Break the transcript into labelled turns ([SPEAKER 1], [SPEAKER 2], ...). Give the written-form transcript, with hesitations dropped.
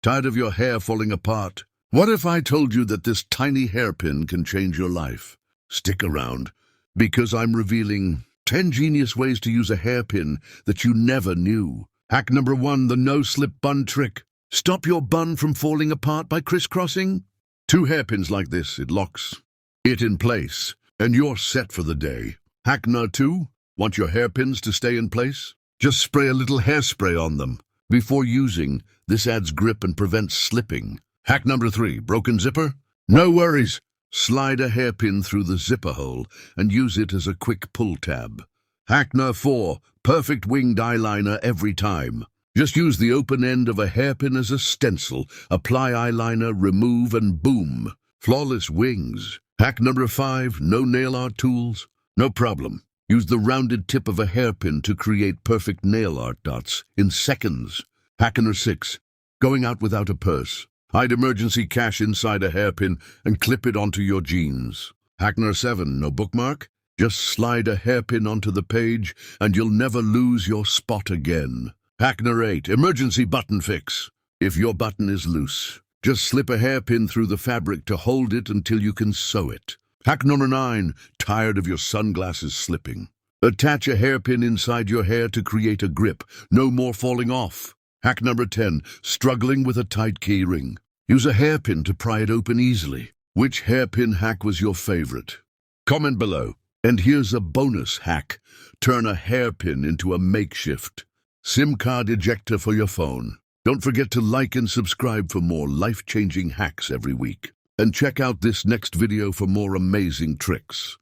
[SPEAKER 1] Tired of your hair falling apart? What if I told you that this tiny hairpin can change your life? Stick around, because I'm revealing 10 genius ways to use a hairpin that you never knew. Hack number 1, the no-slip bun trick. Stop your bun from falling apart by crisscrossing. 2 hairpins like this, it locks it in place, and you're set for the day. Hack number 2, want your hairpins to stay in place? Just spray a little hairspray on them before using. This adds grip and prevents slipping. Hack number 3, broken zipper? No worries. Slide a hairpin through the zipper hole and use it as a quick pull tab. Hack number 4, perfect winged eyeliner every time. Just use the open end of a hairpin as a stencil, apply eyeliner, remove, and boom. Flawless wings. Hack number 5, no nail art tools? No problem. Use the rounded tip of a hairpin to create perfect nail art dots in seconds. Hack number 6, going out without a purse. Hide emergency cash inside a hairpin and clip it onto your jeans. Hack number 7, no bookmark? Just slide a hairpin onto the page and you'll never lose your spot again. Hack number 8, emergency button fix. If your button is loose, just slip a hairpin through the fabric to hold it until you can sew it. Hack number 9, tired of your sunglasses slipping? Attach a hairpin inside your hair to create a grip, no more falling off. Hack number 10, struggling with a tight key ring? Use a hairpin to pry it open easily. Which hairpin hack was your favorite? Comment below. And here's a bonus hack. Turn a hairpin into a makeshift SIM card ejector for your phone. Don't forget to like and subscribe for more life-changing hacks every week. And check out this next video for more amazing tricks.